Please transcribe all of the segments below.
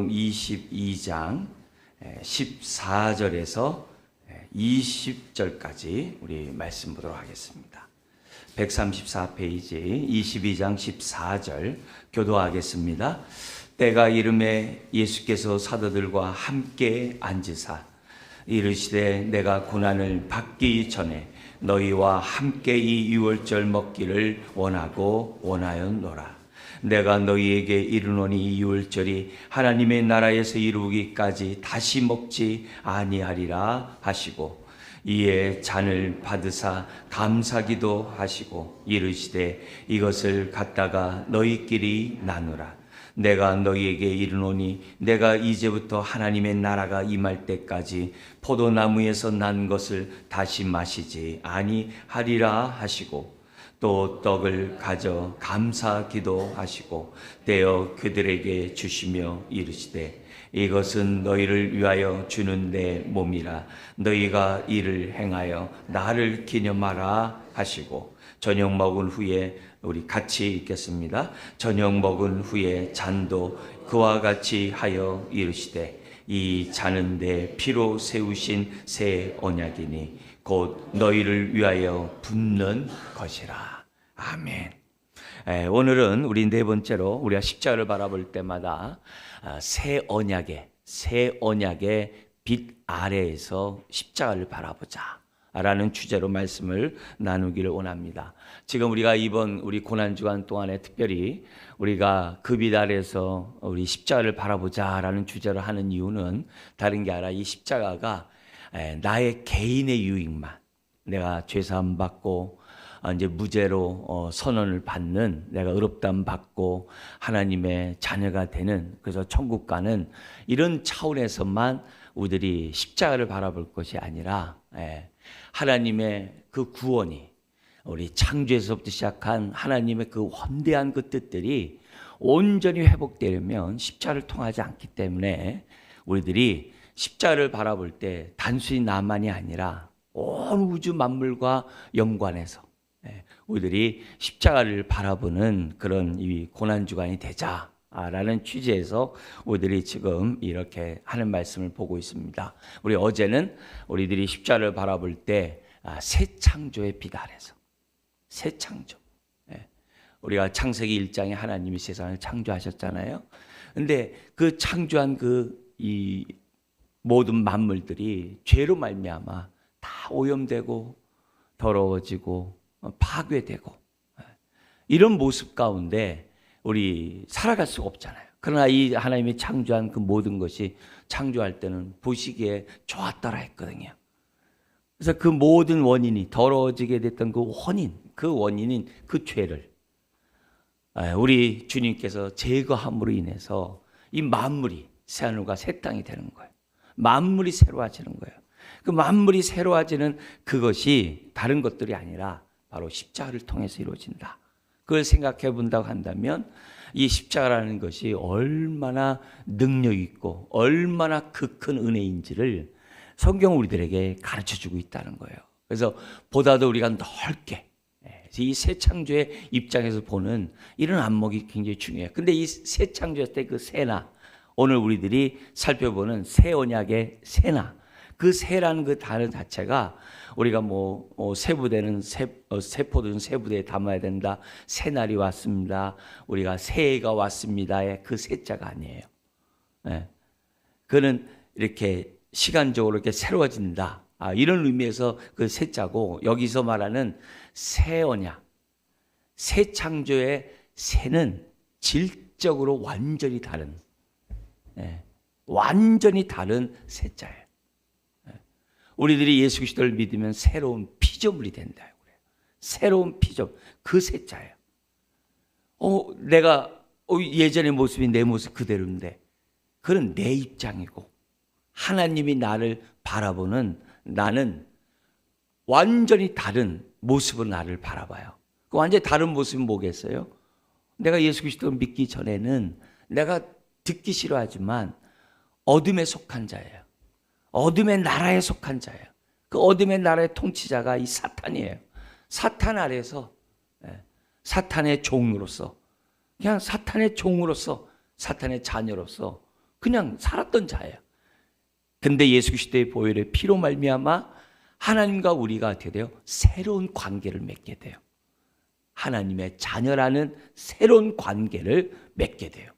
마태복음 22장 14절에서 20절까지 우리 말씀 보도록 하겠습니다. 134페이지 22장 14절 교도하겠습니다. 때가 이름에 예수께서 사도들과 함께 앉으사 이르시되 내가 고난을 받기 전에 너희와 함께 이 유월절 먹기를 원하였노라. 내가 너희에게 이르노니 이 유월절이 하나님의 나라에서 이루기까지 다시 먹지 아니하리라 하시고 이에 잔을 받으사 감사기도 하시고 이르시되 이것을 갖다가 너희끼리 나누라. 내가 너희에게 이르노니 내가 이제부터 하나님의 나라가 임할 때까지 포도나무에서 난 것을 다시 마시지 아니하리라 하시고 또 떡을 가져 감사기도 하시고 떼어 그들에게 주시며 이르시되 이것은 너희를 위하여 주는 내 몸이라. 너희가 이를 행하여 나를 기념하라 하시고 저녁 먹은 후에 우리 같이 읽겠습니다. 저녁 먹은 후에 잔도 그와 같이 하여 이르시되 이 잔은 내 피로 세우신 새 언약이니 곧 너희를 위하여 붓는 것이라. 아멘. 오늘은 우리 네 번째로 우리가 십자가를 바라볼 때마다 새 언약의 빛 아래에서 십자가를 바라보자 라는 주제로 말씀을 나누기를 원합니다. 지금 우리가 이번 우리 고난주간 동안에 특별히 우리가 그 빛 아래에서 우리 십자가를 바라보자 라는 주제로 하는 이유는 다른 게 아니라 이 십자가가 나의 개인의 유익만, 내가 죄사함 받고 이제 무죄로 선언을 받는, 내가 의롭다함 받고 하나님의 자녀가 되는, 그래서 천국 가는 이런 차원에서만 우리들이 십자가를 바라볼 것이 아니라 하나님의 그 구원이 우리 창조에서부터 시작한 하나님의 그 원대한 그 뜻들이 온전히 회복되려면 십자가를 통하지 않기 때문에 우리들이 십자가를 바라볼 때 단순히 나만이 아니라 온 우주 만물과 연관해서 우리들이 십자가를 바라보는 그런 이 고난주간이 되자라는 취지에서 우리들이 지금 이렇게 하는 말씀을 보고 있습니다. 우리 어제는 우리들이 십자가를 바라볼 때 새 창조의 빛 아래서, 새 창조. 우리가 창세기 1장에 하나님이 세상을 창조하셨잖아요. 근데 그 창조한 이 모든 만물들이 죄로 말미암아 다 오염되고 더러워지고 파괴되고 이런 모습 가운데 우리 살아갈 수가 없잖아요. 그러나 이 하나님이 창조한 그 모든 것이 창조할 때는 보시기에 좋았더라 했거든요. 그래서 그 모든 원인이 더러워지게 됐던 그 원인인 그 죄를 우리 주님께서 제거함으로 인해서 이 만물이 새하늘과 새 땅이 되는 거예요. 만물이 새로워지는 거예요. 그 만물이 새로워지는 그것이 다른 것들이 아니라 바로 십자가를 통해서 이루어진다. 그걸 생각해 본다고 한다면 이 십자가라는 것이 얼마나 능력 있고 얼마나 그 큰 은혜인지를 성경 우리들에게 가르쳐주고 있다는 거예요. 그래서 보다도 우리가 넓게 이 새 창조의 입장에서 보는 이런 안목이 굉장히 중요해요. 근데 이 새 창조했을 때 그 새나, 오늘 우리들이 살펴보는 새 언약의 새나, 그 새라는 그 단어 자체가 우리가 세부되는 세포든 세부대에 담아야 된다. 새날이 왔습니다. 우리가 새해가 왔습니다의 그 새자가 아니에요. 그는 이렇게 시간적으로 이렇게 새로워진다. 이런 의미에서 그 새자고, 여기서 말하는 새 언약, 새 창조의 새는 질적으로 완전히 다른, 완전히 다른 새자예요. 우리들이 예수 그리스도를 믿으면 새로운 피조물이 된다. 그래요. 새로운 피조물, 그 새자예요. 내가 예전의 모습이 내 모습 그대로인데 그건 내 입장이고 하나님이 나를 바라보는 나는 완전히 다른 모습으로 나를 바라봐요. 그 완전히 다른 모습이 뭐겠어요? 내가 예수 그리스도를 믿기 전에는 내가 듣기 싫어하지만 어둠에 속한 자예요. 어둠의 나라에 속한 자예요. 그 어둠의 나라의 통치자가 이 사탄이에요. 사탄 아래에서 사탄의 종으로서, 그냥 사탄의 종으로서, 사탄의 자녀로서 그냥 살았던 자예요. 근데 예수 그리스도의 보혈의 피로 말미암아 하나님과 우리가 어떻게 돼요? 새로운 관계를 맺게 돼요. 하나님의 자녀라는 새로운 관계를 맺게 돼요.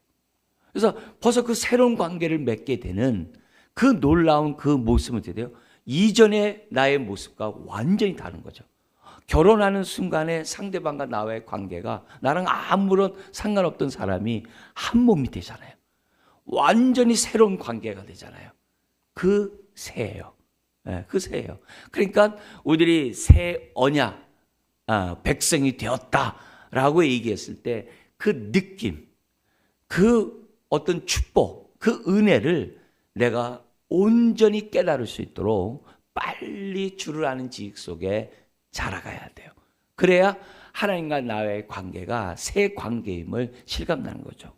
그래서 벌써 그 새로운 관계를 맺게 되는 그 놀라운 그 모습은 어떻게 돼요? 이전의 나의 모습과 완전히 다른 거죠. 결혼하는 순간에 상대방과 나와의 관계가 나랑 아무런 상관없던 사람이 한 몸이 되잖아요. 완전히 새로운 관계가 되잖아요. 그 새예요. 네, 그 새예요. 그러니까 우리들이 새 언약, 백성이 되었다라고 얘기했을 때 그 느낌, 그 어떤 축복, 그 은혜를 내가 온전히 깨달을 수 있도록 빨리 주를 아는 지식 속에 자라가야 돼요. 그래야 하나님과 나의 관계가 새 관계임을 실감나는 거죠.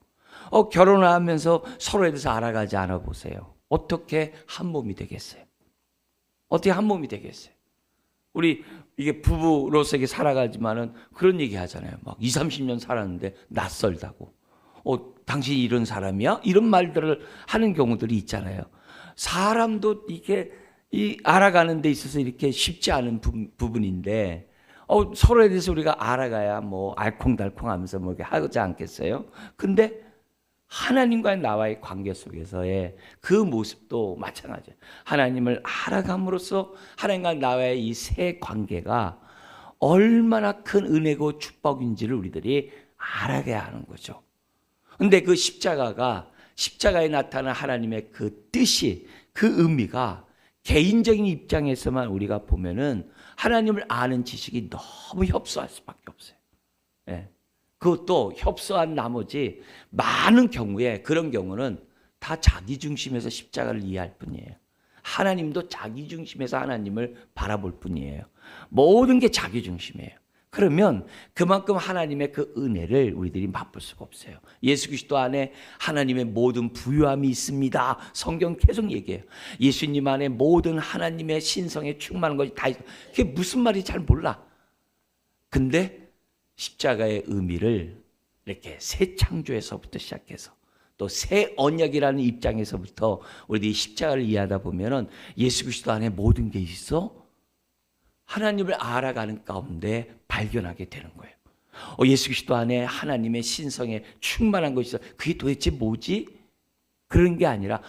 결혼하면서 서로에 대해서 알아가지 않아 보세요. 어떻게 한 몸이 되겠어요? 어떻게 한 몸이 되겠어요? 우리 이게 부부로서 이게 살아가지만은 그런 얘기 하잖아요. 막 20, 30년 살았는데 낯설다고. 당신이 이런 사람이야? 이런 말들을 하는 경우들이 있잖아요. 사람도 이게 알아가는 데 있어서 이렇게 쉽지 않은 부분인데 서로에 대해서 우리가 알아가야 뭐 알콩달콩하면서 뭐 이렇게 하지 않겠어요? 근데 하나님과의 나와의 관계 속에서의 그 모습도 마찬가지예요. 하나님을 알아감으로써 하나님과 나와의 이 새 관계가 얼마나 큰 은혜고 축복인지를 우리들이 알아가야 하는 거죠. 근데 그 십자가에 나타난 하나님의 그 뜻이, 그 의미가 개인적인 입장에서만 우리가 보면은 하나님을 아는 지식이 너무 협소할 수밖에 없어요. 예. 그것도 협소한 나머지 많은 경우에 그런 경우는 다 자기 중심에서 십자가를 이해할 뿐이에요. 하나님도 자기 중심에서 하나님을 바라볼 뿐이에요. 모든 게 자기 중심이에요. 그러면 그만큼 하나님의 그 은혜를 우리들이 맛볼 수가 없어요. 예수 그리스도 안에 하나님의 모든 부유함이 있습니다. 성경 계속 얘기해요. 예수님 안에 모든 하나님의 신성에 충만한 것이 다 있어요. 그게 무슨 말인지 잘 몰라. 근데 십자가의 의미를 이렇게 새 창조에서부터 시작해서 또 새 언약이라는 입장에서부터 우리들이 십자가를 이해하다 보면은 예수 그리스도 안에 모든 게 있어? 하나님을 알아가는 가운데 발견하게 되는 거예요. 예수 그리스도 안에 하나님의 신성에 충만한 것이 있어. 그게 도대체 뭐지? 그런 게 아니라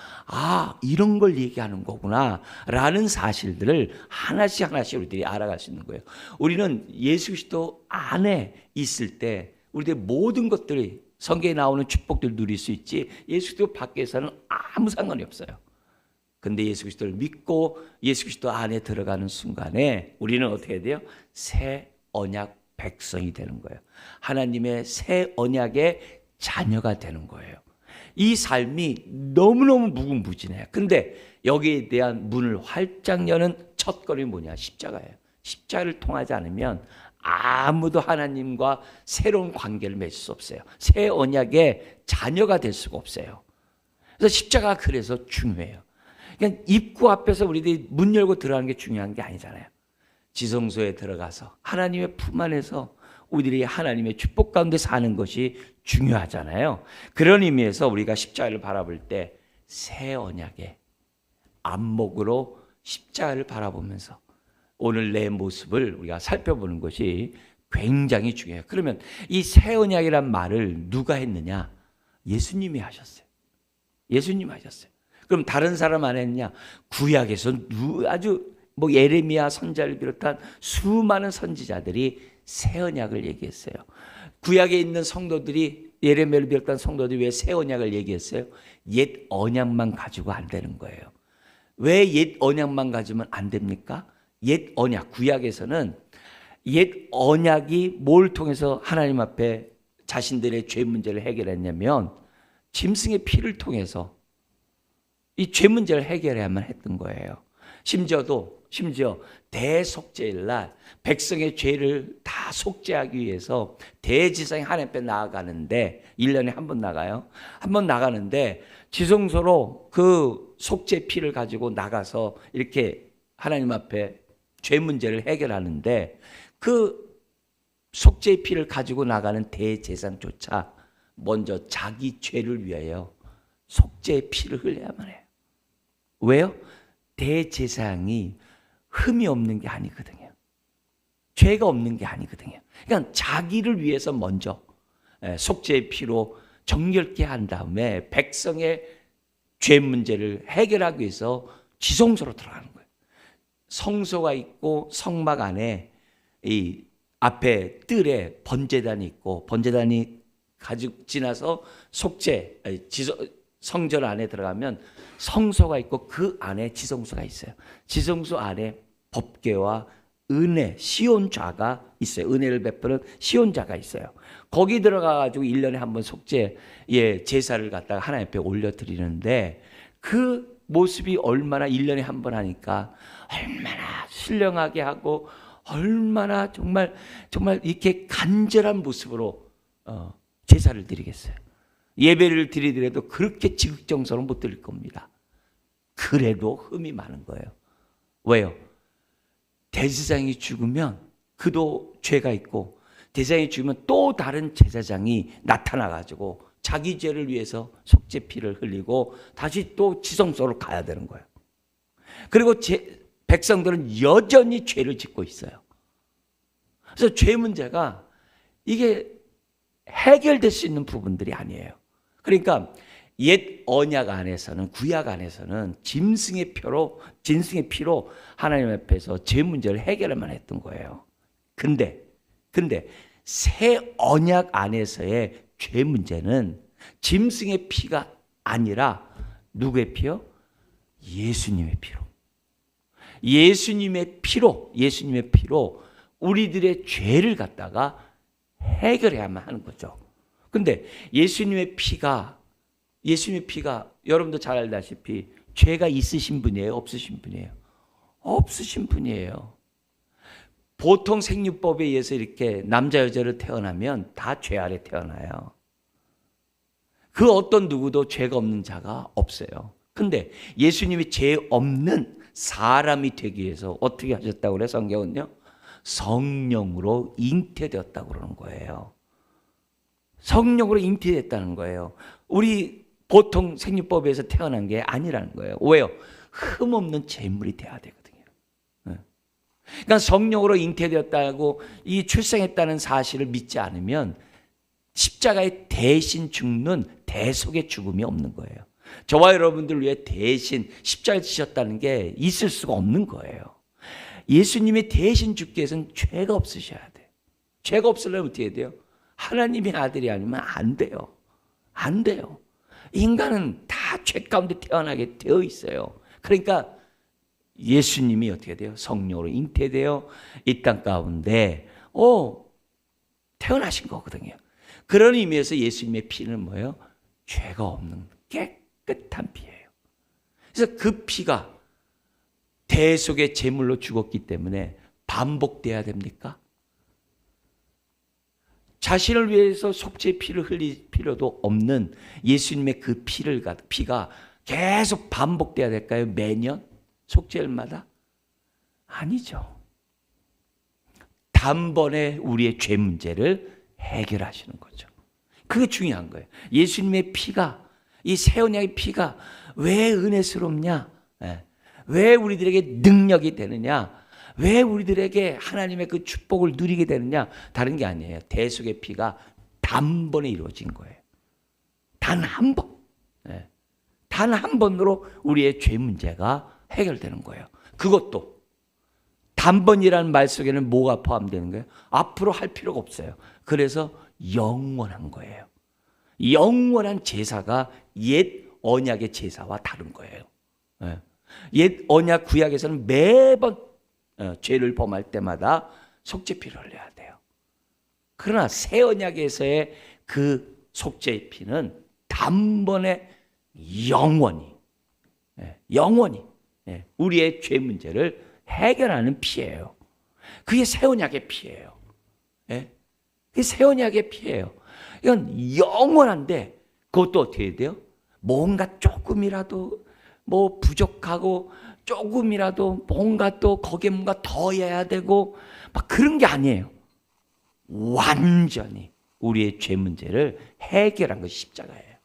이런 걸 얘기하는 거구나 라는 사실들을 하나씩 우리들이 알아갈 수 있는 거예요. 우리는 예수 그리스도 안에 있을 때 우리들 모든 것들이 성경에 나오는 축복들을 누릴 수 있지 예수 그리스도 밖에서는 아무 상관이 없어요. 근데 예수 그리스도를 믿고 예수 그리스도 안에 들어가는 순간에 우리는 어떻게 돼요? 새 언약 백성이 되는 거예요. 하나님의 새 언약의 자녀가 되는 거예요. 이 삶이 너무너무 무궁무진해요. 근데 여기에 대한 문을 활짝 여는 첫걸음이 뭐냐? 십자가예요. 십자가를 통하지 않으면 아무도 하나님과 새로운 관계를 맺을 수 없어요. 새 언약의 자녀가 될 수가 없어요. 그래서 십자가가 그래서 중요해요. 그냥 입구 앞에서 우리들이 문 열고 들어가는 게 중요한 게 아니잖아요. 지성소에 들어가서 하나님의 품 안에서 우리들이 하나님의 축복 가운데 사는 것이 중요하잖아요. 그런 의미에서 우리가 십자가를 바라볼 때 새 언약의 안목으로 십자가를 바라보면서 오늘 내 모습을 우리가 살펴보는 것이 굉장히 중요해요. 그러면 이 새 언약이란 말을 누가 했느냐? 예수님이 하셨어요. 예수님이 하셨어요. 그럼 다른 사람 안 했냐? 구약에서 아주 예레미야 선지자를 비롯한 수많은 선지자들이 새 언약을 얘기했어요. 구약에 있는 성도들이 예레미야를 비롯한 성도들이 왜 새 언약을 얘기했어요? 옛 언약만 가지고 안 되는 거예요. 왜 옛 언약만 가지면 안 됩니까? 옛 언약, 구약에서는 옛 언약이 뭘 통해서 하나님 앞에 자신들의 죄 문제를 해결했냐면 짐승의 피를 통해서 이 죄 문제를 해결해야만 했던 거예요. 심지어 대속죄일 날 백성의 죄를 다 속죄하기 위해서 대지상에 하나님 앞에 나아가는데 1년에 한 번 나가요. 한 번 나가는데 지성소로 그 속죄 피를 가지고 나가서 이렇게 하나님 앞에 죄 문제를 해결하는데 그 속죄 피를 가지고 나가는 대제사장조차 먼저 자기 죄를 위하여 속죄의 피를 흘려야만 해요. 왜요? 대제사장이 흠이 없는 게 아니거든요. 죄가 없는 게 아니거든요. 그러니까 자기를 위해서 먼저 속죄의 피로 정결케 한 다음에 백성의 죄 문제를 해결하기 위해서 지성소로 들어가는 거예요. 성소가 있고 성막 안에 이 앞에 뜰에 번제단이 있고 번제단이 가지고 지나서 성전 안에 들어가면 성소가 있고 그 안에 지성소가 있어요. 지성소 안에 법궤와 은혜, 시온좌가 있어요. 은혜를 베푸는 시온좌가 있어요. 거기 들어가가지고 1년에 한 번 속죄의 제사를 갖다가 하나님 앞에 올려드리는데 그 모습이 얼마나 1년에 한 번 하니까 얼마나 신령하게 하고 얼마나 정말 이렇게 간절한 모습으로 제사를 드리겠어요. 예배를 드리더라도 그렇게 지극정성은 못 드릴 겁니다. 그래도 흠이 많은 거예요. 왜요? 대제사장이 죽으면 그도 죄가 있고 대제사장이 죽으면 또 다른 제사장이 나타나가지고 자기 죄를 위해서 속죄 피를 흘리고 다시 또 지성소로 가야 되는 거예요. 그리고 백성들은 여전히 죄를 짓고 있어요. 그래서 죄 문제가 이게 해결될 수 있는 부분들이 아니에요. 그러니까 옛 언약 안에서는 구약 안에서는 짐승의 피로 하나님 앞에서 죄 문제를 해결만 했던 거예요. 근데 새 언약 안에서의 죄 문제는 짐승의 피가 아니라 누구의 피요? 예수님의 피로. 예수님의 피로 우리들의 죄를 갖다가 해결해야만 하는 거죠. 근데 예수님의 피가 여러분도 잘 알다시피 죄가 있으신 분이에요? 없으신 분이에요? 없으신 분이에요. 보통 생육법에 의해서 이렇게 남자 여자로 태어나면 다 죄 아래 태어나요. 그 어떤 누구도 죄가 없는 자가 없어요. 근데 예수님이 죄 없는 사람이 되기 위해서 어떻게 하셨다고 그래요? 성경은요? 성령으로 잉태되었다고 그러는 거예요. 성령으로 잉태됐다는 거예요. 우리 보통 생육법에서 태어난 게 아니라는 거예요. 왜요? 흠없는 제물이 돼야 되거든요. 그러니까 성령으로 잉태되었다고 이 출생했다는 사실을 믿지 않으면 십자가에 대신 죽는 대속의 죽음이 없는 거예요. 저와 여러분들 위해 대신 십자가에 지셨다는 게 있을 수가 없는 거예요. 예수님이 대신 죽기 위해서는 죄가 없으셔야 돼요. 죄가 없으려면 어떻게 해야 돼요? 하나님의 아들이 아니면 안 돼요. 안 돼요. 인간은 다 죄 가운데 태어나게 되어 있어요. 그러니까 예수님이 어떻게 돼요? 성령으로 잉태되어 이 땅 가운데 태어나신 거거든요. 그런 의미에서 예수님의 피는 뭐예요? 죄가 없는 깨끗한 피예요. 그래서 그 피가 대속의 제물로 죽었기 때문에 반복돼야 됩니까? 자신을 위해서 속죄의 피를 흘릴 필요도 없는 예수님의 그 피가 계속 반복돼야 될까요? 매년? 속죄일마다? 아니죠. 단번에 우리의 죄 문제를 해결하시는 거죠. 그게 중요한 거예요. 예수님의 피가, 이 새 언약의 피가 왜 은혜스럽냐? 왜 우리들에게 능력이 되느냐? 왜 우리들에게 하나님의 그 축복을 누리게 되느냐? 다른 게 아니에요. 대속의 피가 단번에 이루어진 거예요. 단 한 번. 단 한 번으로 우리의 죄 문제가 해결되는 거예요. 그것도 단번이라는 말 속에는 뭐가 포함되는 거예요? 앞으로 할 필요가 없어요. 그래서 영원한 거예요. 영원한 제사가 옛 언약의 제사와 다른 거예요. 옛 언약 구약에서는 매번 죄를 범할 때마다 속죄피를 흘려야 돼요. 그러나 새 언약에서의 그 속죄의 피는 단번에 영원히 우리의 죄 문제를 해결하는 피예요. 그게 새 언약의 피예요. 그게 새 언약의 피예요. 이건 영원한데 그것도 어떻게 해야 돼요? 뭔가 조금이라도 뭐 부족하고 조금이라도 뭔가 또 거기에 뭔가 더 해야 되고 막 그런 게 아니에요. 완전히 우리의 죄 문제를 해결한 것이 십자가예요.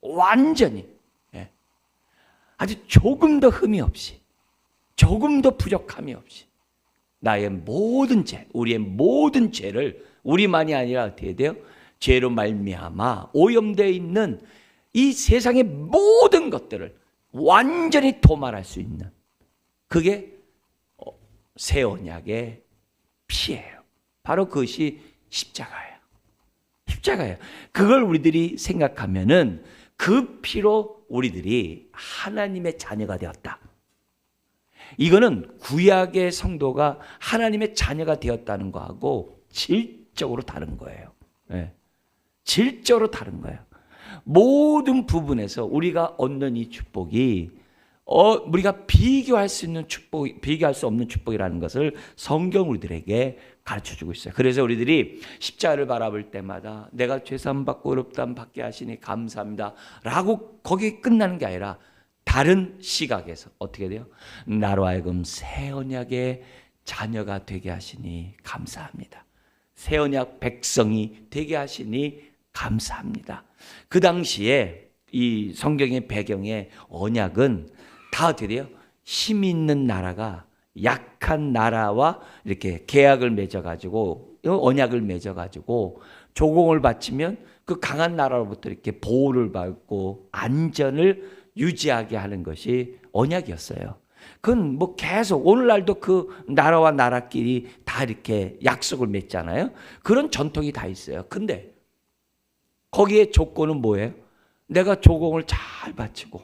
완전히 아주 조금 더 흠이 없이, 조금 더 부족함이 없이 나의 모든 죄, 우리의 모든 죄를 우리만이 아니라 어떻게 돼요? 죄로 말미암아 오염되어 있는 이 세상의 모든 것들을 완전히 도말할 수 있는, 그게 새 언약의 피예요. 바로 그것이 십자가예요. 십자가예요. 그걸 우리들이 생각하면은 그 피로 우리들이 하나님의 자녀가 되었다. 이거는 구약의 성도가 하나님의 자녀가 되었다는 거하고 질적으로 다른 거예요. 네. 질적으로 다른 거예요. 모든 부분에서 우리가 얻는 이 축복이 우리가 비교할 수 있는 축복, 비교할 수 없는 축복이라는 것을 성경 우리들에게 가르쳐주고 있어요. 그래서 우리들이 십자가를 바라볼 때마다 내가 죄사함 받고 의롭다함 받게 하시니 감사합니다 라고 거기 끝나는 게 아니라 다른 시각에서 어떻게 돼요? 나로 하여금 새 언약의 자녀가 되게 하시니 감사합니다. 새 언약 백성이 되게 하시니 감사합니다. 그 당시에 이 성경의 배경에 언약은 다 어떻게 돼요? 힘 있는 나라가 약한 나라와 이렇게 계약을 맺어가지고 언약을 맺어가지고 조공을 바치면 그 강한 나라로부터 이렇게 보호를 받고 안전을 유지하게 하는 것이 언약이었어요. 그건 뭐 계속 오늘날도 그 나라와 나라끼리 다 이렇게 약속을 맺잖아요. 그런 전통이 다 있어요. 근데 거기에 조건은 뭐예요? 내가 조공을 잘 바치고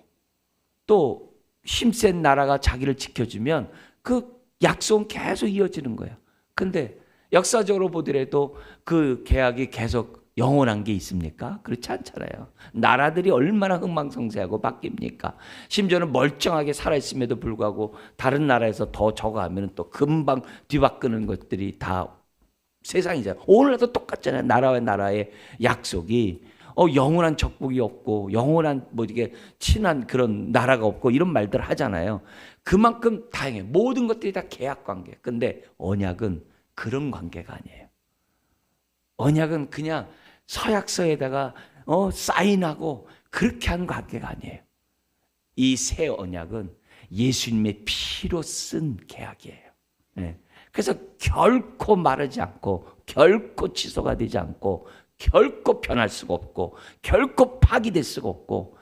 또 힘센 나라가 자기를 지켜주면 그 약속은 계속 이어지는 거예요. 근데 역사적으로 보더라도 그 계약이 계속 영원한 게 있습니까? 그렇지 않잖아요. 나라들이 얼마나 흥망성쇠하고 바뀝니까? 심지어는 멀쩡하게 살아있음에도 불구하고 다른 나라에서 더 저거하면 또 금방 뒤바꾸는 것들이 다 세상이잖아요. 오늘날도 똑같잖아요. 나라와 나라의 약속이 영원한 적국이 없고 영원한 뭐 이게 친한 그런 나라가 없고 이런 말들 하잖아요. 그만큼 다행해요. 모든 것들이 다 계약 관계. 근데 언약은 그런 관계가 아니에요. 언약은 그냥 서약서에다가 사인하고 그렇게 하는 관계가 아니에요. 이 새 언약은 예수님의 피로 쓴 계약이에요. 네. 그래서 결코 마르지 않고 결코 취소가 되지 않고 결코 변할 수가 없고 결코 파기될 수가 없고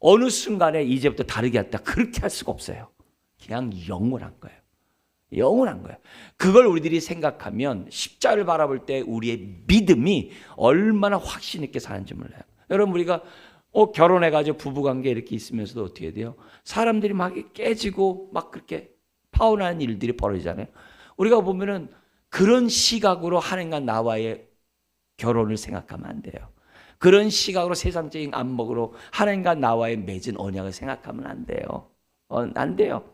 어느 순간에 이제부터 다르게 했다 그렇게 할 수가 없어요. 그냥 영원한 거예요. 영원한 거예요. 그걸 우리들이 생각하면 십자가를 바라볼 때 우리의 믿음이 얼마나 확신 있게 사는지 몰라요. 여러분 우리가 결혼해가지고 부부관계 이렇게 있으면서도 어떻게 돼요? 사람들이 막 깨지고 막 그렇게 파혼하는 일들이 벌어지잖아요. 우리가 보면은 그런 시각으로 하나님과 나와의 결혼을 생각하면 안 돼요. 그런 시각으로 세상적인 안목으로 하나님과 나와의 맺은 언약을 생각하면 안 돼요. 안 돼요.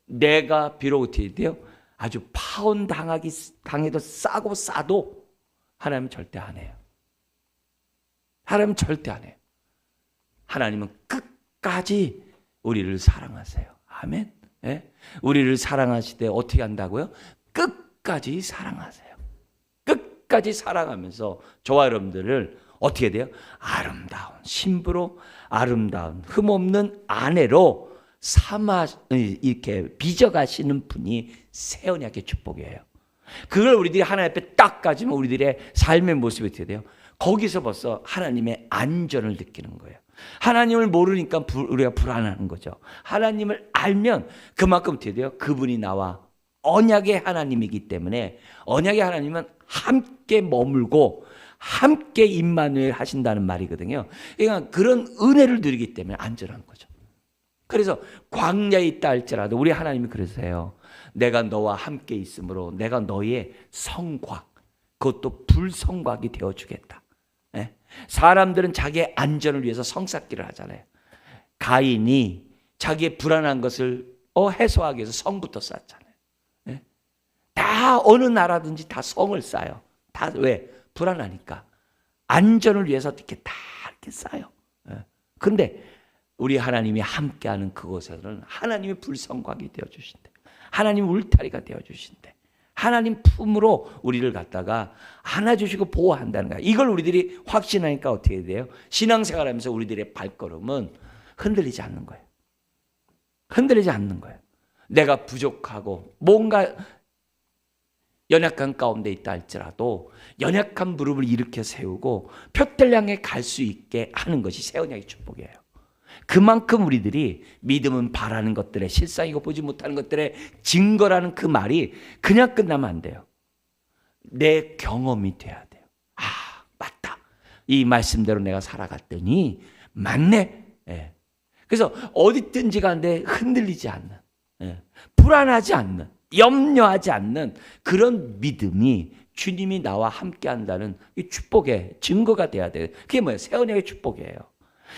내가 비록 어떻게 돼요? 아주 파혼 당해도 싸고 싸도 하나님은 절대 안 해요. 하나님은 절대 안 해요. 하나님은 끝까지 우리를 사랑하세요. 아멘. 네? 우리를 사랑하시되 어떻게 한다고요? 끝까지 사랑하세요. 끝까지 사랑하면서 저와 여러분들을 어떻게 돼요? 아름다운 신부로 아름다운 흠없는 아내로 이렇게 빚어가시는 분이 새 언약의 축복이에요. 그걸 우리들이 하나님 앞에 딱 가지면 우리들의 삶의 모습이 어떻게 돼요? 거기서 벌써 하나님의 안전을 느끼는 거예요. 하나님을 모르니까 우리가 불안한 거죠. 하나님을 알면 그만큼 어떻게 돼요? 그분이 나와 언약의 하나님이기 때문에 언약의 하나님은 함께 머물고 함께 임마누엘 하신다는 말이거든요. 그러니까 그런 은혜를 누리기 때문에 안전한 거죠. 그래서 광야에 있다 할지라도 우리 하나님이 그러세요. 내가 너와 함께 있으므로 내가 너의 성곽, 그것도 불성곽이 되어주겠다. 네? 사람들은 자기의 안전을 위해서 성쌓기를 하잖아요. 가인이 자기의 불안한 것을 해소하기 위해서 성부터 쌓잖아요. 네? 다 어느 나라든지 다 성을 쌓아요. 다 왜? 불안하니까. 안전을 위해서 이렇게 다 이렇게 쌓아요. 그런데 우리 하나님이 함께하는 그곳에서는 하나님의 불성곽이 되어주신대. 하나님 울타리가 되어주신대. 하나님 품으로 우리를 갖다가 안아주시고 보호한다는 거야. 이걸 우리들이 확신하니까 어떻게 돼요? 신앙생활하면서 우리들의 발걸음은 흔들리지 않는 거예요. 흔들리지 않는 거예요. 내가 부족하고 뭔가 연약한 가운데 있다 할지라도 연약한 무릎을 일으켜 세우고 표대를 향해 갈 수 있게 하는 것이 새 언약의 축복이에요. 그만큼 우리들이 믿음은 바라는 것들의 실상이고 보지 못하는 것들의 증거라는 그 말이 그냥 끝나면 안 돼요. 내 경험이 돼야 돼요. 아, 맞다. 이 말씀대로 내가 살아갔더니 맞네. 예. 그래서 어디든지 간데 흔들리지 않는, 불안하지 않는, 염려하지 않는 그런 믿음이 주님이 나와 함께 한다는 이 축복의 증거가 돼야 돼요. 그게 뭐예요? 새 언약의 축복이에요.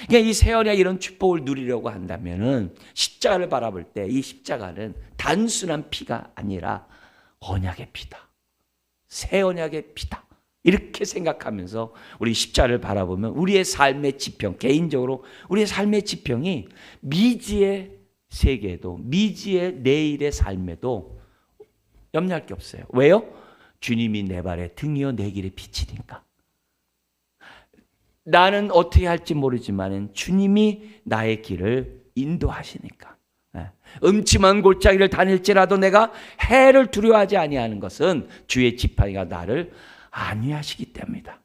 그러니까 이 새 언약 이런 축복을 누리려고 한다면은 십자가를 바라볼 때 이 십자가는 단순한 피가 아니라 언약의 피다. 새 언약의 피다. 이렇게 생각하면서 우리 십자가를 바라보면 우리의 삶의 지평, 개인적으로 우리의 삶의 지평이 미지의 세계에도, 미지의 내일의 삶에도 염려할 게 없어요. 왜요? 주님이 내 발에 등이요 내 길에 빛이니까. 나는 어떻게 할지 모르지만 주님이 나의 길을 인도하시니까. 음침한 골짜기를 다닐지라도 내가 해를 두려워하지 아니하는 것은 주의 지팡이가 나를 안위하시기 때문이다.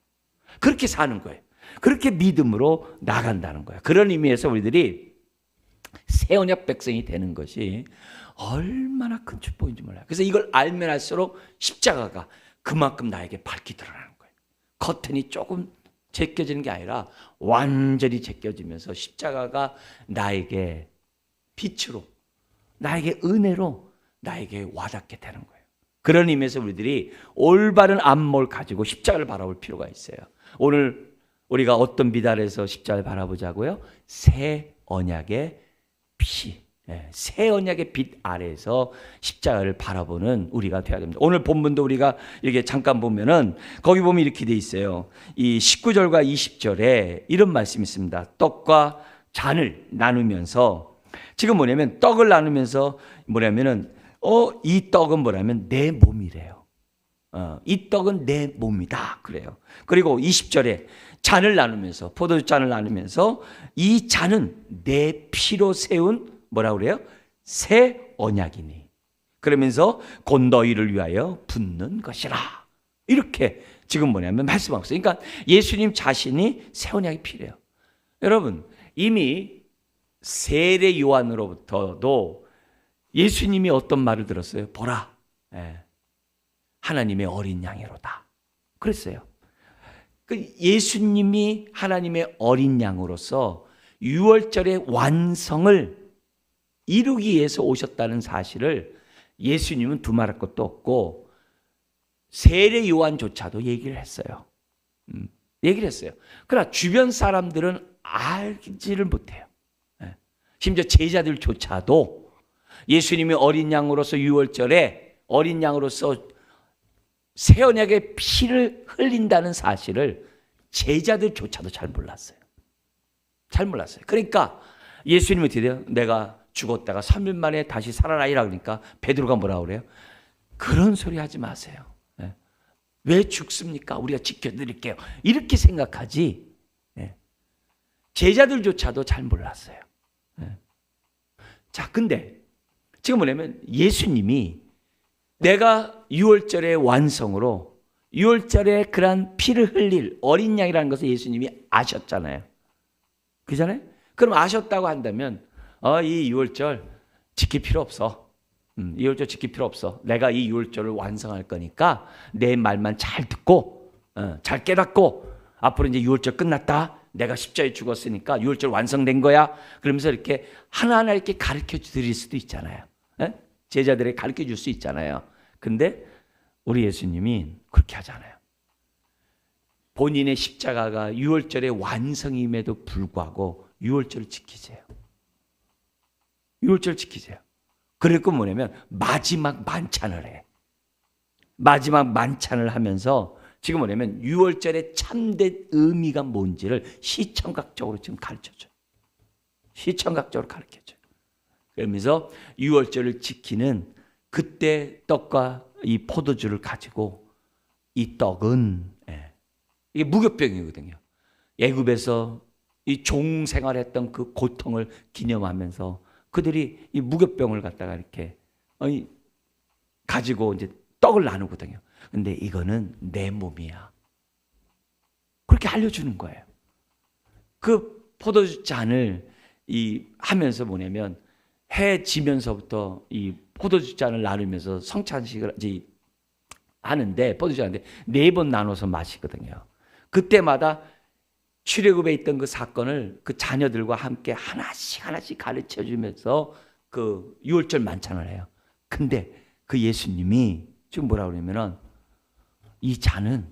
그렇게 사는 거예요. 그렇게 믿음으로 나간다는 거예요. 그런 의미에서 우리들이 새 언약 백성이 되는 것이 얼마나 큰 축복인지 몰라요. 그래서 이걸 알면 알수록 십자가가 그만큼 나에게 밝게 드러나는 거예요. 커튼이 조금 제껴지는 게 아니라 완전히 제껴지면서 십자가가 나에게 빛으로, 나에게 은혜로, 나에게 와닿게 되는 거예요. 그런 의미에서 우리들이 올바른 안목을 가지고 십자가를 바라볼 필요가 있어요. 오늘 우리가 어떤 비달에서 십자가를 바라보자고요? 새 언약의 피, 새 언약의 빛 아래에서 십자가를 바라보는 우리가 되어야 됩니다. 오늘 본문도 우리가 이렇게 잠깐 보면은 거기 보면 이렇게 돼 있어요. 이 19절과 20절에 이런 말씀이 있습니다. 떡과 잔을 나누면서 지금 뭐냐면 떡을 나누면서 뭐냐면은 이 떡은 뭐냐면 내 몸이래요. 이 떡은 내 몸이다 그래요. 그리고 20절에 잔을 나누면서 포도주 잔을 나누면서 이 잔은 내 피로 세운 뭐라고 그래요? 새 언약이니. 그러면서 곧 너희를 위하여 붓는 것이라. 이렇게 지금 뭐냐면 말씀하고 있어요. 그러니까 예수님 자신이 새 언약이 필요해요. 여러분 이미 세례 요한으로부터도 예수님이 어떤 말을 들었어요? 보라, 하나님의 어린 양이로다. 그랬어요. 예수님이 하나님의 어린 양으로서 유월절의 완성을 이루기 위해서 오셨다는 사실을 예수님은 두말할 것도 없고 세례 요한조차도 얘기를 했어요. 얘기를 했어요. 그러나 주변 사람들은 알지를 못해요. 심지어 제자들조차도 예수님이 어린 양으로서 유월절에 어린 양으로서 새 언약의 피를 흘린다는 사실을 제자들조차도 잘 몰랐어요. 잘 몰랐어요. 그러니까 예수님은 어떻게 돼요? 내가 죽었다가 3일 만에 다시 살아나리라 그러니까 베드로가 뭐라고 그래요? 그런 소리 하지 마세요. 왜 죽습니까? 우리가 지켜드릴게요. 이렇게 생각하지 제자들조차도 잘 몰랐어요. 자, 근데 지금 뭐냐면 예수님이 내가 유월절의 완성으로 유월절에 그러한 피를 흘릴 어린 양이라는 것을 예수님이 아셨잖아요. 그잖아요? 그럼 아셨다고 한다면 이 유월절 지킬 필요 없어. 유월절 지킬 필요 없어. 내가 이 유월절을 완성할 거니까 내 말만 잘 듣고 잘 깨닫고 앞으로 이제 유월절 끝났다. 내가 십자가에 죽었으니까 유월절 완성된 거야. 그러면서 이렇게 하나하나 이렇게 가르쳐 드릴 수도 있잖아요. 제자들에게 가르쳐 줄 수 있잖아요. 근데 우리 예수님이 그렇게 하잖아요. 본인의 십자가가 유월절의 완성임에도 불구하고 유월절을 지키세요. 유월절을 지키세요. 그리고 뭐냐면 마지막 만찬을 해. 마지막 만찬을 하면서 지금 뭐냐면 유월절의 참된 의미가 뭔지를 시청각적으로 지금 가르쳐줘요. 시청각적으로 가르쳐줘요. 그러면서 유월절을 지키는 그때 떡과 이 포도주를 가지고 이 떡은 이게 무교병이거든요. 애굽에서 이 종 생활했던 그 고통을 기념하면서 그들이 이 무교병을 갖다가 이렇게 가지고 이제 떡을 나누거든요. 근데 이거는 내 몸이야. 그렇게 알려주는 거예요. 그 포도주 잔을 하면서 뭐냐면 해 지면서부터 이 포도주 잔을 나누면서 성찬식을 하는데 포도주 하는데 4번 나눠서 마시거든요. 그때마다 출애굽에 있던 그 사건을 그 자녀들과 함께 하나씩 가르쳐 주면서 그 유월절 만찬을 해요. 근데 그 예수님이 지금 뭐라고 그러냐면은 이 잔은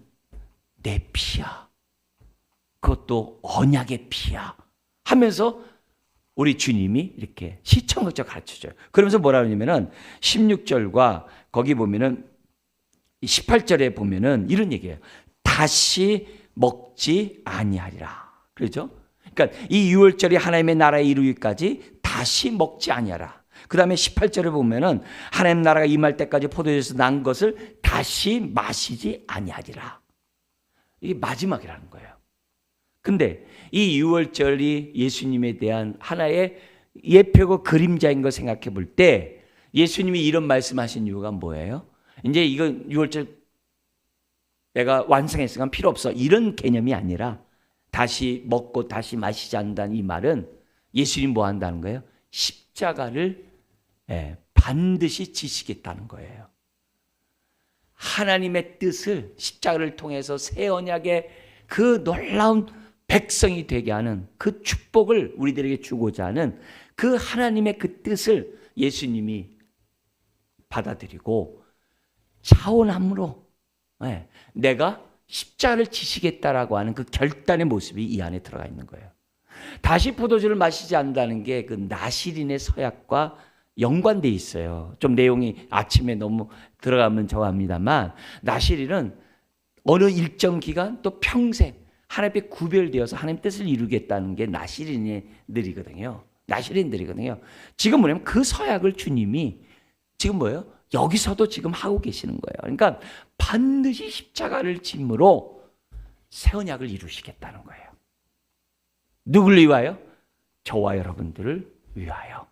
내 피야. 그것도 언약의 피야. 하면서 우리 주님이 이렇게 시청각적 가르쳐줘요. 그러면서 뭐라고 하냐면은 16절과 거기 보면은 18절에 보면은 이런 얘기예요. 다시 먹지 아니하리라. 그렇죠? 그러니까 이 유월절이 하나님의 나라에 이루기까지 다시 먹지 아니하라. 그 다음에 18절에 보면은 하나님 나라가 임할 때까지 포도주에서 난 것을 다시 마시지 아니하리라. 이게 마지막이라는 거예요. 근데 이 유월절이 예수님에 대한 하나의 예표고 그림자인 걸 생각해 볼 때 예수님이 이런 말씀하신 이유가 뭐예요? 이제 이거 유월절 내가 완성했으니까 필요 없어. 이런 개념이 아니라 다시 먹고 다시 마시지 않는다는 이 말은 예수님 뭐 한다는 거예요? 십자가를 반드시 지시겠다는 거예요. 하나님의 뜻을 십자가를 통해서 새 언약의 그 놀라운 백성이 되게 하는 그 축복을 우리들에게 주고자 하는 그 하나님의 그 뜻을 예수님이 받아들이고 차원함으로 내가 십자가를 지시겠다라고 하는 그 결단의 모습이 이 안에 들어가 있는 거예요. 다시 포도주를 마시지 않는다는 게 그 나실인의 서약과 연관돼 있어요. 좀 내용이 아침에 너무 들어가면 저합니다만 나실인은 어느 일정 기간 또 평생 하나님 앞에 구별되어서 하나님 뜻을 이루겠다는 게 나실인들이거든요. 나실인들이거든요. 지금 뭐냐면 그 서약을 주님이 지금 뭐예요? 여기서도 지금 하고 계시는 거예요. 그러니까 반드시 십자가를 짐으로 새 언약을 이루시겠다는 거예요. 누굴 위하여? 저와 여러분들을 위하여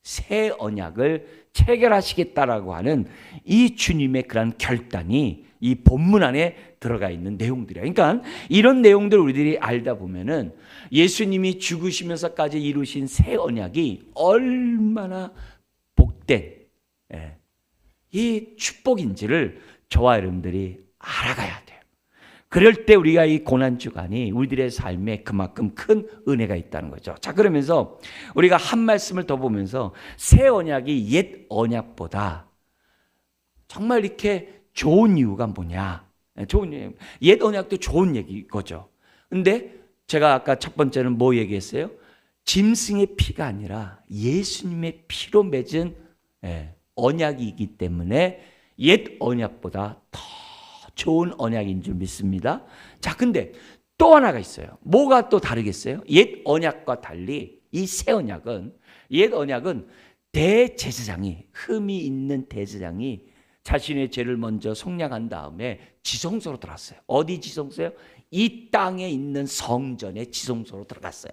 새 언약을 체결하시겠다라고 하는 이 주님의 그런 결단이 이 본문 안에 들어가 있는 내용들이에요. 그러니까 이런 내용들을 우리들이 알다 보면은 예수님이 죽으시면서까지 이루신 새 언약이 얼마나 복된 이 축복인지를 저와 여러분들이 알아가야 돼요. 그럴 때 우리가 이 고난주간이 우리들의 삶에 그만큼 큰 은혜가 있다는 거죠. 자, 그러면서 우리가 한 말씀을 더 보면서 새 언약이 옛 언약보다 정말 이렇게 좋은 이유가 뭐냐? 옛 언약도 좋은 얘기거죠. 근데 제가 아까 첫 번째는 뭐 얘기했어요? 짐승의 피가 아니라 예수님의 피로 맺은 언약이기 때문에 옛 언약보다 더 좋은 언약인 줄 믿습니다. 자, 근데 또 하나가 있어요. 뭐가 또 다르겠어요? 옛 언약과 달리 이 새 언약은 옛 언약은 대제사장이 흠이 있는 대제사장이 자신의 죄를 먼저 속량한 다음에 지성소로 들어갔어요. 어디 지성소요? 이 땅에 있는 성전의 지성소로 들어갔어요.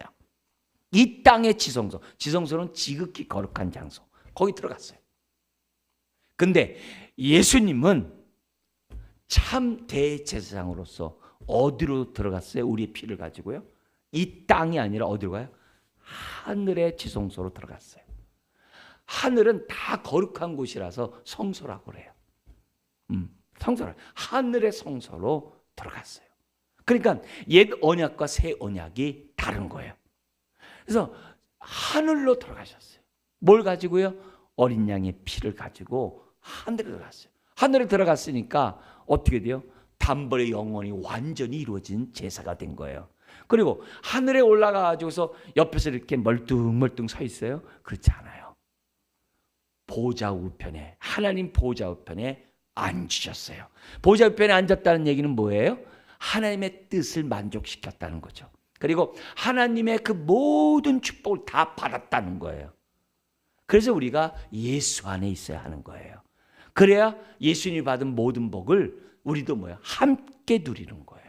이 땅의 지성소. 지성소는 지극히 거룩한 장소. 거기 들어갔어요. 근데 예수님은 참 대제사장으로서 어디로 들어갔어요? 우리의 피를 가지고요. 이 땅이 아니라 어디로 가요? 하늘의 지성소로 들어갔어요. 하늘은 다 거룩한 곳이라서 성소라고 그래요. 성소라. 하늘의 성소로 들어갔어요. 그러니까 옛 언약과 새 언약이 다른 거예요. 그래서 하늘로 들어가셨어요. 뭘 가지고요? 어린 양의 피를 가지고 하늘에 들어갔어요. 하늘에 들어갔으니까 어떻게 돼요? 단벌의 영원히 완전히 이루어진 제사가 된 거예요. 그리고 하늘에 올라가가지고서 옆에서 이렇게 멀뚱멀뚱 서 있어요? 그렇지 않아요. 보좌 우편에, 하나님 보좌 우편에 앉으셨어요. 보좌 우편에 앉았다는 얘기는 뭐예요? 하나님의 뜻을 만족시켰다는 거죠. 그리고 하나님의 그 모든 축복을 다 받았다는 거예요. 그래서 우리가 예수 안에 있어야 하는 거예요. 그래야 예수님이 받은 모든 복을 우리도 뭐야? 함께 누리는 거예요.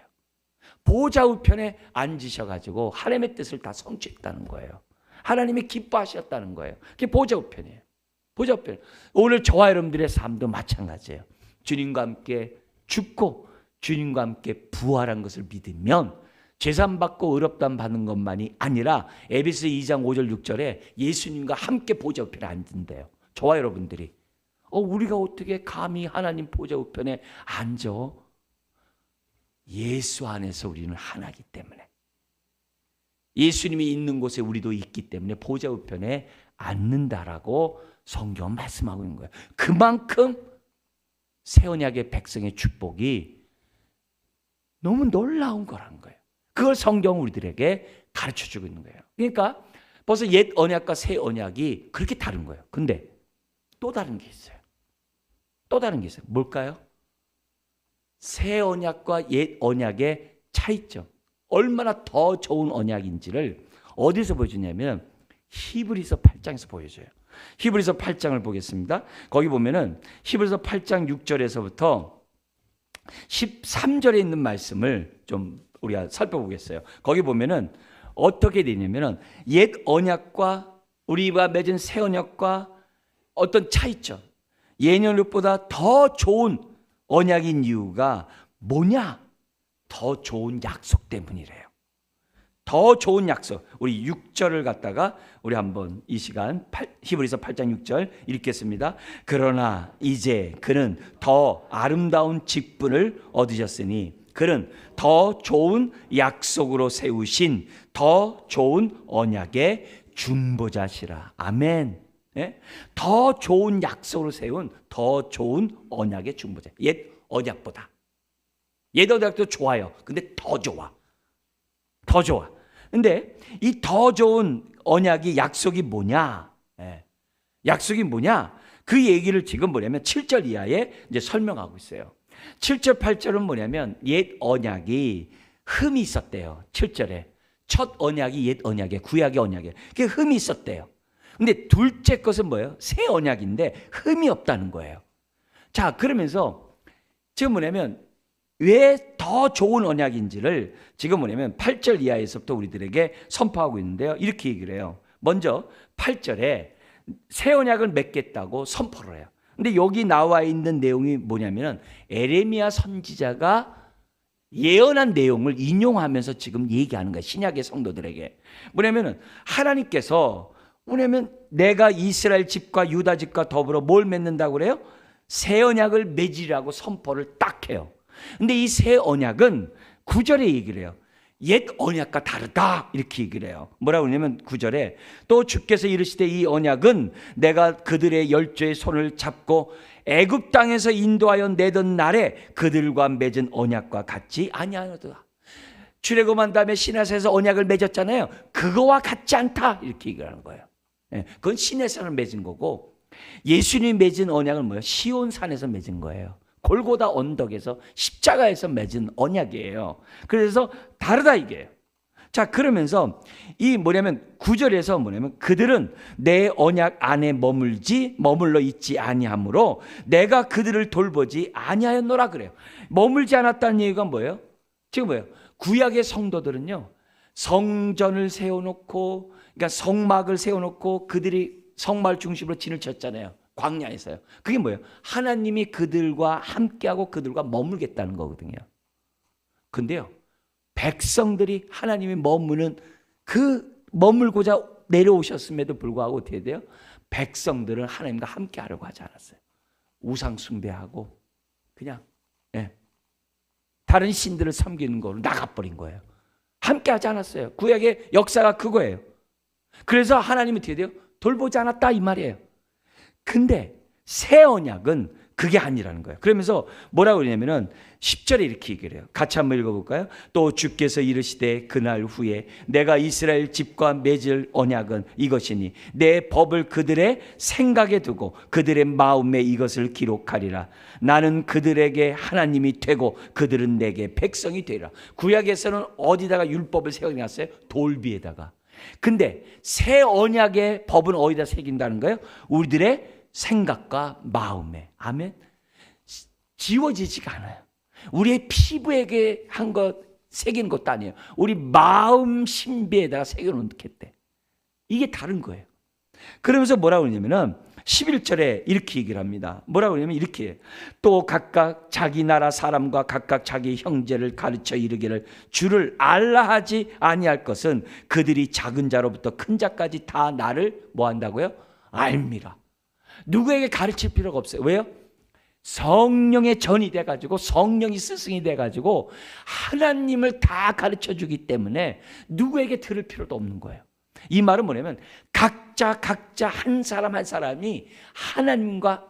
보좌 우편에 앉으셔가지고 하나님의 뜻을 다 성취했다는 거예요. 하나님이 기뻐하셨다는 거예요. 그게 보좌 우편이에요. 보좌 우편. 오늘 저와 여러분들의 삶도 마찬가지예요. 주님과 함께 죽고 주님과 함께 부활한 것을 믿으면 죄산받고 의롭다함 받는 것만이 아니라 에베소 2장 5절 6절에 예수님과 함께 보좌 우편에 앉는데요. 저와 여러분들이 우리가 어떻게 감히 하나님 보좌 우편에 앉아? 예수 안에서 우리는 하나이기 때문에, 예수님이 있는 곳에 우리도 있기 때문에 보좌 우편에 앉는다라고 성경은 말씀하고 있는 거예요. 그만큼 새 언약의 백성의 축복이 너무 놀라운 거라는 거예요. 그걸 성경은 우리들에게 가르쳐주고 있는 거예요. 그러니까 벌써 옛 언약과 새 언약이 그렇게 다른 거예요. 근데 또 다른 게 있어요. 또 다른 게 있어요. 뭘까요? 새 언약과 옛 언약의 차이점. 얼마나 더 좋은 언약인지를 어디서 보여주냐면 히브리서 8장에서 보여줘요. 히브리서 8장을 보겠습니다. 거기 보면은 히브리서 8장 6절에서부터 13절에 있는 말씀을 좀 우리가 살펴보겠어요. 거기 보면은 어떻게 되냐면은 옛 언약과 우리가 맺은 새 언약과 어떤 차이점. 옛 언약보다 더 좋은 언약인 이유가 뭐냐? 더 좋은 약속 때문이래요. 더 좋은 약속. 우리 6절을 갖다가 우리 한번 이 시간 히브리서 8장 6절 읽겠습니다. 그러나 이제 그는 더 아름다운 직분을 얻으셨으니 그는 더 좋은 약속으로 세우신 더 좋은 언약의 중보자시라. 아멘. 예? 더 좋은 약속으로 세운 더 좋은 언약의 중보자. 옛 언약보다. 옛 언약도 좋아요. 근데 더 좋아. 더 좋아. 근데 이 더 좋은 언약이 약속이 뭐냐? 예. 약속이 뭐냐? 그 얘기를 지금 뭐냐면 7절 이하에 이제 설명하고 있어요. 7절, 8절은 뭐냐면 옛 언약이 흠이 있었대요. 7절에. 첫 언약이 옛 언약에, 구약의 언약에. 그게 흠이 있었대요. 근데 둘째 것은 뭐예요? 새 언약인데 흠이 없다는 거예요. 자, 그러면서 지금 뭐냐면 왜 더 좋은 언약인지를 지금 뭐냐면 8절 이하에서부터 우리들에게 선포하고 있는데요. 이렇게 얘기를 해요. 먼저 8절에 새 언약을 맺겠다고 선포를 해요. 근데 여기 나와 있는 내용이 뭐냐면 에레미야 선지자가 예언한 내용을 인용하면서 지금 얘기하는 거예요. 신약의 성도들에게. 뭐냐면 하나님께서 뭐냐면 내가 이스라엘 집과 유다 집과 더불어 뭘 맺는다고 그래요? 새 언약을 맺으라고 선포를 딱 해요. 근데 이 새 언약은 9절에 얘기를 해요. 옛 언약과 다르다 이렇게 얘기를 해요. 뭐라고 그러냐면 9절에 또 주께서 이르시되 이 언약은 내가 그들의 열조의 손을 잡고 애굽 땅에서 인도하여 내던 날에 그들과 맺은 언약과 같지 아니하노라. 출애굽한 다음에 시내산에서 언약을 맺었잖아요. 그거와 같지 않다 이렇게 얘기를 하는 거예요. 그건 시내산을 맺은 거고 예수님이 맺은 언약은 뭐예요? 시온산에서 맺은 거예요. 골고다 언덕에서 십자가에서 맺은 언약이에요. 그래서 다르다 이게요. 자, 그러면서 이 뭐냐면 9절에서 뭐냐면 그들은 내 언약 안에 머물러 있지 아니하므로 내가 그들을 돌보지 아니하였노라 그래요. 머물지 않았다는 얘기가 뭐예요? 지금 뭐예요? 구약의 성도들은요. 성전을 세워놓고 그러니까 성막을 세워놓고 그들이 성막 중심으로 진을 쳤잖아요. 광야에서요. 그게 뭐예요? 하나님이 그들과 함께하고 그들과 머물겠다는 거거든요. 근데요. 백성들이 하나님이 머물고자 내려오셨음에도 불구하고 어떻게 돼요? 백성들은 하나님과 함께하려고 하지 않았어요. 우상 숭배하고 그냥 다른 신들을 섬기는 거로 나가버린 거예요. 함께하지 않았어요. 구약의 역사가 그거예요. 그래서 하나님은 어떻게 돼요? 돌보지 않았다 이 말이에요. 근데 새 언약은 그게 아니라는 거예요. 그러면서 뭐라고 그러냐면은 10절에 이렇게 얘기를 해요. 같이 한번 읽어볼까요? 또 주께서 이르시되 그날 후에 내가 이스라엘 집과 맺을 언약은 이것이니 내 법을 그들의 생각에 두고 그들의 마음에 이것을 기록하리라. 나는 그들에게 하나님이 되고 그들은 내게 백성이 되리라. 구약에서는 어디다가 율법을 새겨놨어요? 돌비에다가. 근데 새 언약의 법은 어디다 새긴다는 거예요? 우리들의 생각과 마음에, 아멘, 지워지지가 않아요. 우리의 피부에게 한 것 새기는 것도 아니에요. 우리 마음 신비에다가 새겨놓겠대. 이게 다른 거예요. 그러면서 뭐라고 그러냐면은 11절에 이렇게 얘기를 합니다. 뭐라고 그러냐면 이렇게 해요. 또 각각 자기 나라 사람과 각각 자기 형제를 가르쳐 이르기를 주를 알라 하지 아니할 것은 그들이 작은 자로부터 큰 자까지 다 나를 뭐 한다고요? 알미라. 누구에게 가르칠 필요가 없어요. 왜요? 성령의 전이 돼가지고 성령이 스승이 돼가지고 하나님을 다 가르쳐주기 때문에 누구에게 들을 필요도 없는 거예요. 이 말은 뭐냐면 각자 한 사람 한 사람이 하나님과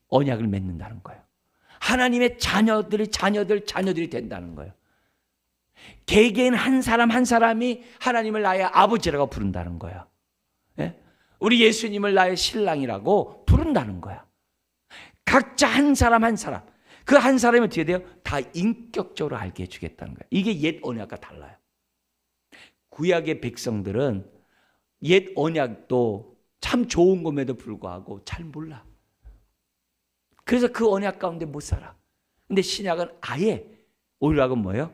언약을 맺는다는 거예요. 하나님의 자녀들이 된다는 거예요. 개개인 한 사람 한 사람이 하나님을 나의 아버지라고 부른다는 거예요. 예? 우리 예수님을 나의 신랑이라고 부른다는 거야. 각자 한 사람 한 사람, 그 한 사람이 어떻게 돼요? 다 인격적으로 알게 해주겠다는 거예요. 이게 옛 언약과 달라요. 구약의 백성들은 옛 언약도 참 좋은 것에도 불구하고 잘 몰라. 그래서 그 언약 가운데 못 살아. 근데 신약은 아예 오히려는 뭐예요?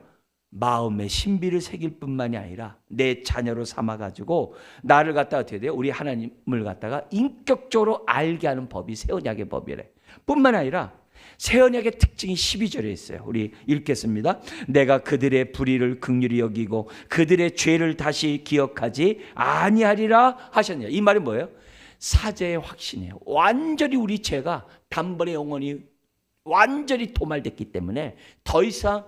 마음의 신비를 새길 뿐만이 아니라 내 자녀로 삼아가지고 나를 갖다가 어떻게 돼요? 우리 하나님을 갖다가 인격적으로 알게 하는 법이 새 언약의 법이래. 뿐만 아니라 새 언약의 특징이 12절에 있어요. 우리 읽겠습니다. 내가 그들의 불의를 긍휼히 여기고 그들의 죄를 다시 기억하지 아니하리라 하셨냐. 이 말이 뭐예요? 사제의 확신이에요. 완전히 우리 죄가 단번에 영원히 완전히 도말됐기 때문에 더 이상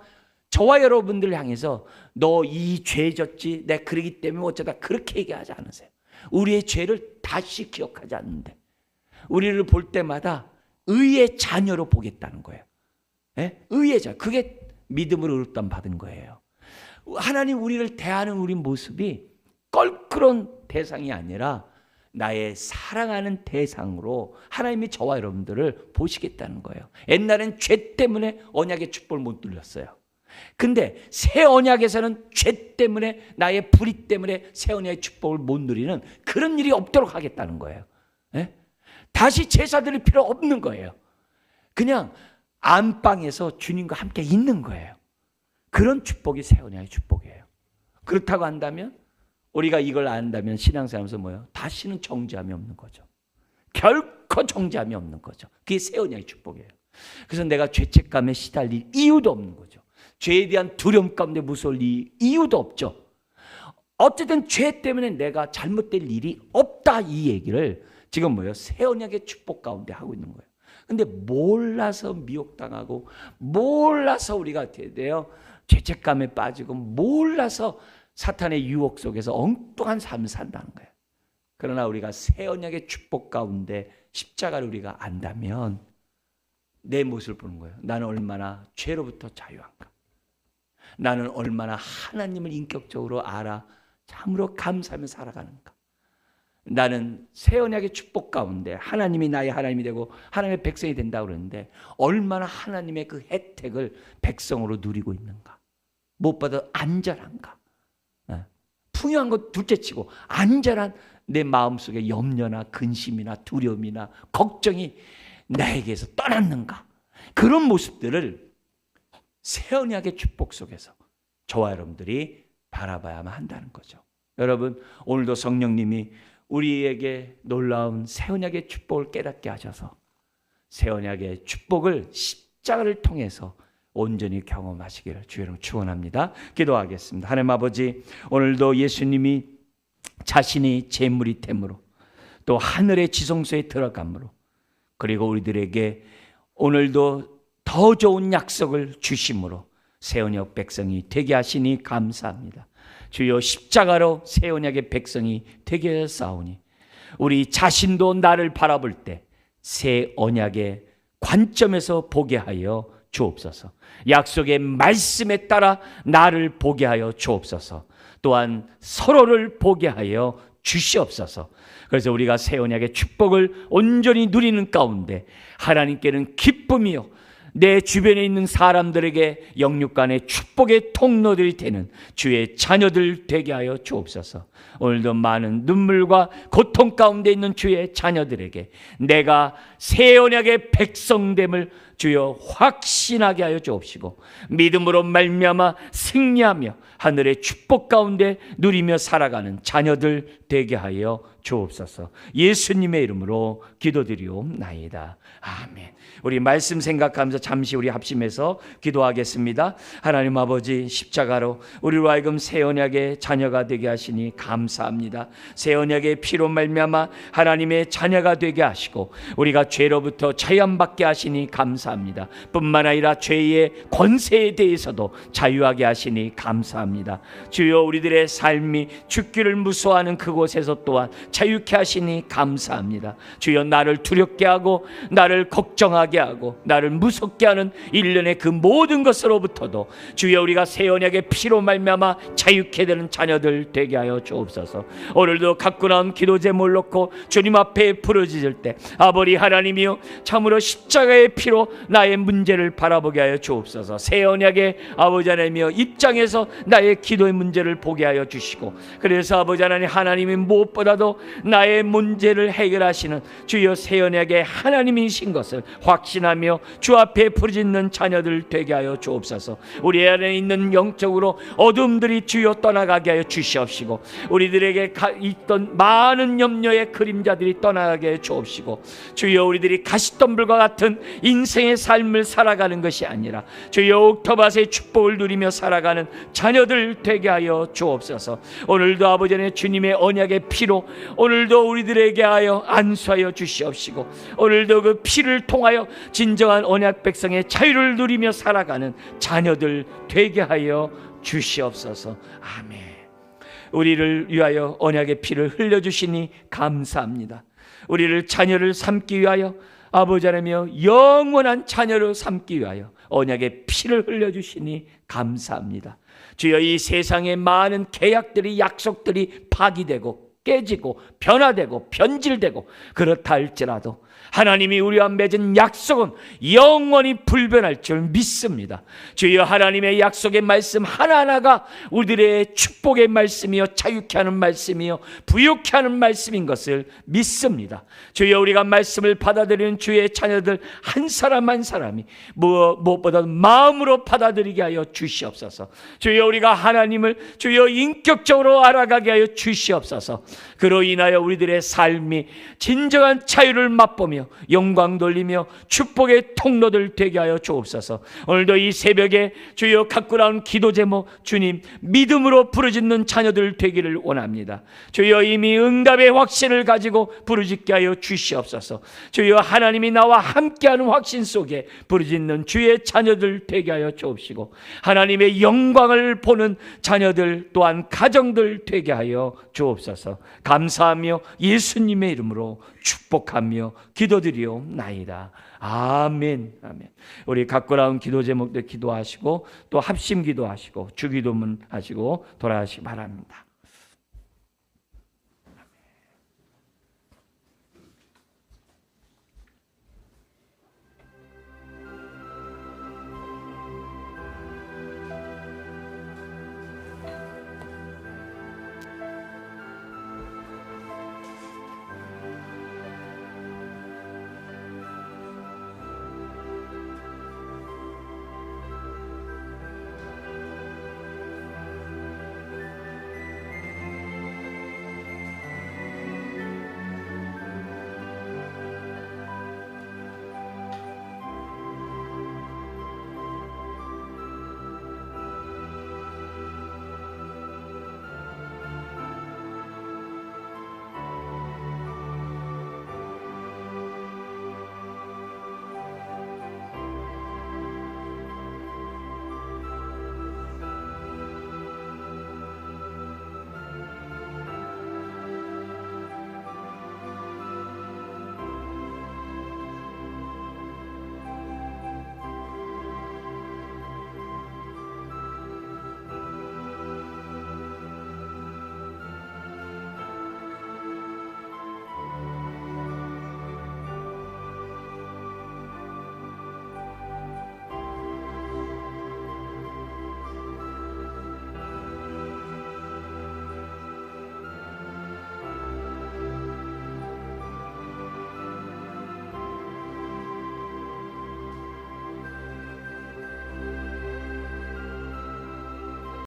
저와 여러분들을 향해서 너 이 죄 졌지 내 그러기 때문에 어쩌다 그렇게 얘기하지 않으세요. 우리의 죄를 다시 기억하지 않는데 우리를 볼 때마다 의의 자녀로 보겠다는 거예요. 예? 의의 자녀. 그게 믿음으로 의롭다함 받은 거예요. 하나님 우리를 대하는 우리 모습이 껄끄러운 대상이 아니라 나의 사랑하는 대상으로 하나님이 저와 여러분들을 보시겠다는 거예요. 옛날엔 죄 때문에 언약의 축복을 못 누렸어요. 근데 새 언약에서는 죄 때문에 나의 불의 때문에 새 언약의 축복을 못 누리는 그런 일이 없도록 하겠다는 거예요. 예? 다시 제사 드릴 필요 없는 거예요. 그냥 안방에서 주님과 함께 있는 거예요. 그런 축복이 새 언약의 축복이에요. 그렇다고 한다면 우리가 이걸 안다면 신앙생활에서 뭐예요? 다시는 정죄함이 없는 거죠. 결코 정죄함이 없는 거죠. 그게 새 언약의 축복이에요. 그래서 내가 죄책감에 시달릴 이유도 없는 거죠. 죄에 대한 두려움 가운데 무서울 이유도 없죠. 어쨌든 죄 때문에 내가 잘못될 일이 없다 이 얘기를 지금 뭐예요? 새 언약의 축복 가운데 하고 있는 거예요. 근데 몰라서 미혹당하고 몰라서 우리가 어떻게 돼요? 죄책감에 빠지고 몰라서 사탄의 유혹 속에서 엉뚱한 삶을 산다는 거예요. 그러나 우리가 새 언약의 축복 가운데 십자가를 우리가 안다면 내 모습을 보는 거예요. 나는 얼마나 죄로부터 자유한가. 나는 얼마나 하나님을 인격적으로 알아 참으로 감사하며 살아가는가. 나는 새 언약의 축복 가운데 하나님이 나의 하나님이 되고 하나님의 백성이 된다고 그러는데 얼마나 하나님의 그 혜택을 백성으로 누리고 있는가. 무엇보다 안전한가. 풍요한 것 둘째치고 안전한 내 마음속에 염려나 근심이나 두려움이나 걱정이 나에게서 떠났는가. 그런 모습들을 새 언약의 축복 속에서 저와 여러분들이 바라봐야만 한다는 거죠. 여러분 오늘도 성령님이 우리에게 놀라운 새 언약의 축복을 깨닫게 하셔서 새 언약의 축복을 십자가를 통해서 온전히 경험하시기를 주여로 축원합니다. 기도하겠습니다. 하나님 아버지 오늘도 예수님이 자신이 제물이 됨으로 또 하늘의 지성소에 들어감으로 그리고 우리들에게 오늘도 더 좋은 약속을 주심으로 새 언약 백성이 되게 하시니 감사합니다. 주여 십자가로 새 언약의 백성이 되게 하사오니 우리 자신도 나를 바라볼 때 새 언약의 관점에서 보게 하여 주옵소서. 약속의 말씀에 따라 나를 보게 하여 주옵소서. 또한 서로를 보게 하여 주시옵소서. 그래서 우리가 새 언약의 축복을 온전히 누리는 가운데 하나님께는 기쁨이요 내 주변에 있는 사람들에게 영육간의 축복의 통로들이 되는 주의 자녀들 되게 하여 주옵소서. 오늘도 많은 눈물과 고통 가운데 있는 주의 자녀들에게 내가 새 언약의 백성됨을 주여 확신하게 하여 주옵시고, 믿음으로 말미암아 승리하며 하늘의 축복 가운데 누리며 살아가는 자녀들 되게 하여 주옵소서. 예수님의 이름으로 기도드리옵나이다. 아멘. 우리 말씀 생각하면서 잠시 우리 합심해서 기도하겠습니다. 하나님 아버지, 십자가로 우리로 하여금 새 언약의 자녀가 되게 하시니 감사합니다. 새 언약의 피로 말미암아 하나님의 자녀가 되게 하시고 우리가 죄로부터 자유함받게 하시니 감사합니다. 뿐만 아니라 죄의 권세에 대해서도 자유하게 하시니 감사합니다. 주여, 우리들의 삶이 죽기를 무서워하는 그곳에서 또한 자유케 하시니 감사합니다. 주여, 나를 두렵게 하고 나를 걱정하게 하고 나를 무섭게 하는 일련의 그 모든 것으로부터도 주여, 우리가 새 언약의 피로 말미암아 자유케 되는 자녀들 되게 하여 주옵소서. 오늘도 갖고 나온 기도 제목을 놓고 주님 앞에 부르짖을 때 아버지 하나님이여, 참으로 십자가의 피로 나의 문제를 바라보게 하여 주옵소서. 새 언약의 아버지 하나님이여, 입장에서 나의 기도의 문제를 보게 하여 주시고, 그래서 아버지 하나님, 하나님이 무엇보다도 나의 문제를 해결하시는 주여 새 언약의 하나님이신 것을 확신하며 주 앞에 부르짖는 자녀들 되게 하여 주옵소서. 우리 안에 있는 영적으로 어둠들이 주여 떠나가게 하여 주시옵시고, 우리들에게 있던 많은 염려의 그림자들이 떠나가게 하여 주옵시고, 주여, 우리들이 가시덤불과 같은 인생의 삶을 살아가는 것이 아니라 주여 옥토밭의 축복을 누리며 살아가는 자녀들 되게 하여 주옵소서. 오늘도 아버지 하나님, 주님의 언약의 피로 오늘도 우리들에게 하여 안수하여 주시옵시고, 오늘도 그 피를 통하여 진정한 언약 백성의 자유를 누리며 살아가는 자녀들 되게 하여 주시옵소서. 아멘. 우리를 위하여 언약의 피를 흘려주시니 감사합니다. 우리를 자녀를 삼기 위하여 아버지 하나님이여, 영원한 자녀를 삼기 위하여 언약의 피를 흘려주시니 감사합니다. 주여, 이 세상의 많은 계약들이, 약속들이 파기되고 깨지고 변화되고 변질되고 그렇다 할지라도 하나님이 우리와 맺은 약속은 영원히 불변할 줄 믿습니다. 주여, 하나님의 약속의 말씀 하나하나가 우리들의 축복의 말씀이요, 자유케 하는 말씀이요, 부유케 하는 말씀인 것을 믿습니다. 주여, 우리가 말씀을 받아들이는 주의 자녀들 한 사람 한 사람이 무엇보다도 마음으로 받아들이게 하여 주시옵소서. 주여, 우리가 하나님을 주여 인격적으로 알아가게 하여 주시옵소서. 그로 인하여 우리들의 삶이 진정한 자유를 맛보며 영광 돌리며 축복의 통로들 되게 하여 주옵소서. 오늘도 이 새벽에 주여 갖고 나온 기도 제목, 주님 믿음으로 부르짖는 자녀들 되기를 원합니다. 주여, 이미 응답의 확신을 가지고 부르짖게 하여 주시옵소서. 주여, 하나님이 나와 함께하는 확신 속에 부르짖는 주의 자녀들 되게 하여 주옵시고, 하나님의 영광을 보는 자녀들 또한 가정들 되게 하여 주옵소서. 감사하며 예수님의 이름으로 축복하며 기도드리옵나이다. 아멘. 아멘. 우리 갖고 나온 기도 제목들 기도하시고 또 합심 기도하시고 주기도문 하시고 돌아가시기 바랍니다.